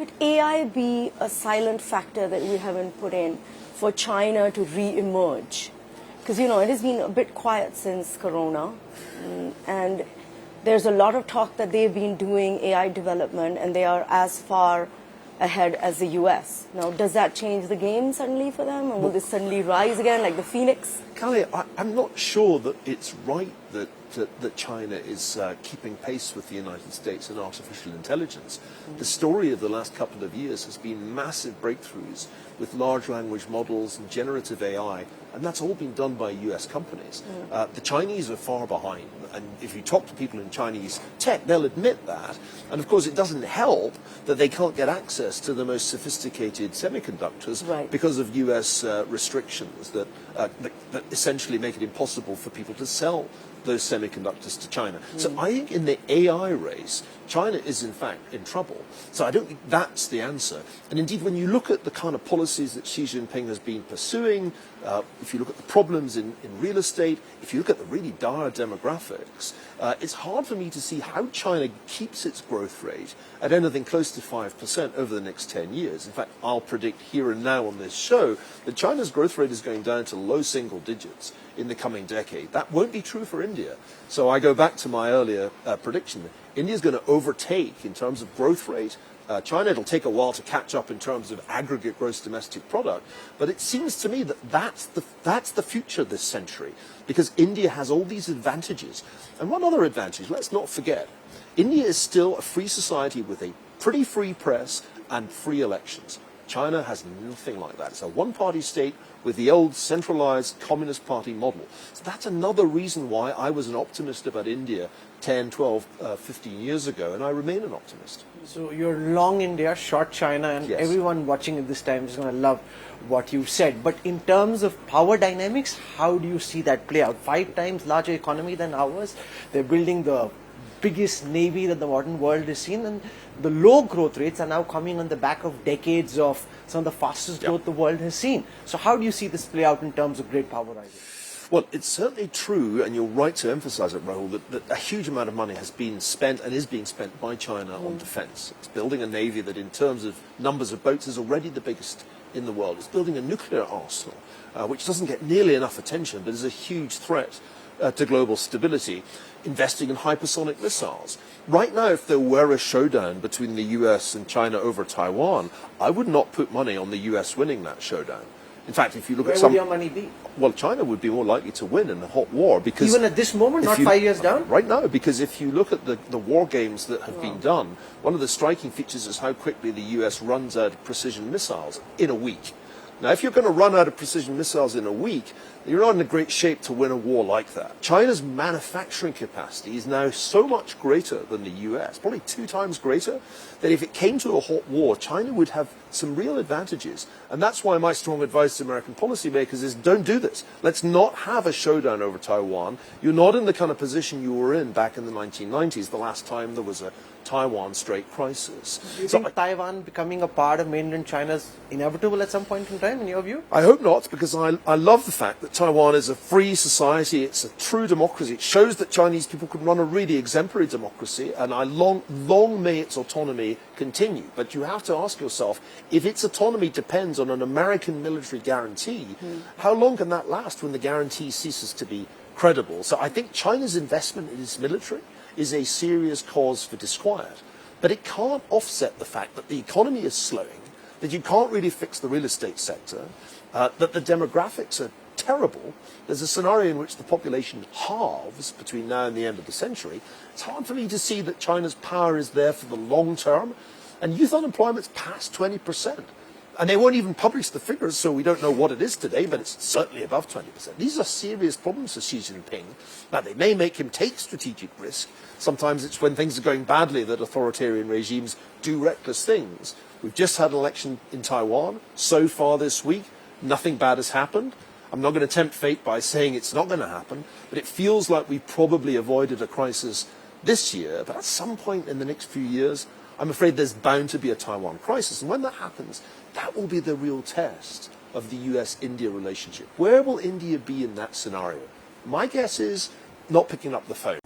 might AI be a silent factor that we haven't put in for China to re-emerge? Because, it has been a bit quiet since Corona, and there's a lot of talk that they've been doing AI development and they are as far ahead as the US. Now, does that change the game suddenly for them? Or will this suddenly rise again like the phoenix? Kalli, I'm not sure that it's right that China is keeping pace with the United States in artificial intelligence. The story of the last couple of years has been massive breakthroughs with large language models and generative AI, and that's all been done by US companies. The Chinese are far behind, and if you talk to people in Chinese tech, they'll admit that. And of course, it doesn't help that they can't get access to the most sophisticated semiconductors because of US restrictions that essentially make it impossible for people to sell those semiconductors to China. So I think in the AI race, China is in fact in trouble. So I don't think that's the answer. And indeed, when you look at the kind of policies that Xi Jinping has been pursuing, if you look at the problems in real estate, if you look at the really dire demographics, it's hard for me to see how China keeps its growth rate at anything close to 5% over the next 10 years. In fact, I'll predict here and now on this show that China's growth rate is going down to low single digits in the coming decade. That won't be true for India. So I go back to my earlier prediction. India's going to overtake in terms of growth rate China. It'll take a while to catch up in terms of aggregate gross domestic product, but it seems to me that that's the future this century, because India has all these advantages. And one other advantage, let's not forget, India is still a free society with a pretty free press and free elections. China has nothing like that. It's a one-party state with the old centralized Communist Party model. So that's another reason why I was an optimist about India 10, 12, 15 years ago, and I remain an optimist. So you're long India, short China, and yes, everyone watching at this time is going to love what you said. But in terms of power dynamics, how do you see that play out? 5 times larger economy than ours. They're building the biggest navy that the modern world has seen, and the low growth rates are now coming on the back of decades of some of the fastest growth the world has seen. So how do you see this play out in terms of great power rising? Well, it's certainly true, and you're right to emphasize it, Rahul, that a huge amount of money has been spent and is being spent by China on defense. It's building a navy that, in terms of numbers of boats, is already the biggest in the world. It's building a nuclear arsenal, which doesn't get nearly enough attention, but is a huge threat to global stability, investing in hypersonic missiles. Right now, if there were a showdown between the US and China over Taiwan, I would not put money on the US winning that showdown. In fact, if you look Where at some... would your money be? Well, China would be more likely to win in the hot war because... Even at this moment, not 5 years down? Right now, because if you look at the war games that have been done, one of the striking features is how quickly the US runs out of precision missiles in a week. Now, if you're going to run out of precision missiles in a week, you're not in a great shape to win a war like that. China's manufacturing capacity is now so much greater than the US, probably 2 times greater, that if it came to a hot war, China would have some real advantages. And that's why my strong advice to American policymakers is don't do this. Let's not have a showdown over Taiwan. You're not in the kind of position you were in back in the 1990s, the last time there was a Taiwan Strait crisis. Do you think Taiwan becoming a part of mainland China is inevitable at some point in time, in your view? I hope not, because I love the fact that Taiwan is a free society. It's a true democracy. It shows that Chinese people can run a really exemplary democracy, and long may its autonomy continue. But you have to ask yourself, if its autonomy depends on an American military guarantee, how long can that last when the guarantee ceases to be credible? So I think China's investment in its military is a serious cause for disquiet. But it can't offset the fact that the economy is slowing, that you can't really fix the real estate sector, that the demographics are terrible. There's a scenario in which the population halves between now and the end of the century. It's hard for me to see that China's power is there for the long term. And youth unemployment's past 20%. And they won't even publish the figures, so we don't know what it is today, but it's certainly above 20%. These are serious problems for Xi Jinping. Now, they may make him take strategic risk. Sometimes it's when things are going badly that authoritarian regimes do reckless things. We've just had an election in Taiwan. So far this week, nothing bad has happened. I'm not going to tempt fate by saying it's not going to happen, but it feels like we probably avoided a crisis this year. But at some point in the next few years, I'm afraid there's bound to be a Taiwan crisis. And when that happens, that will be the real test of the US-India relationship. Where will India be in that scenario? My guess is not picking up the phone.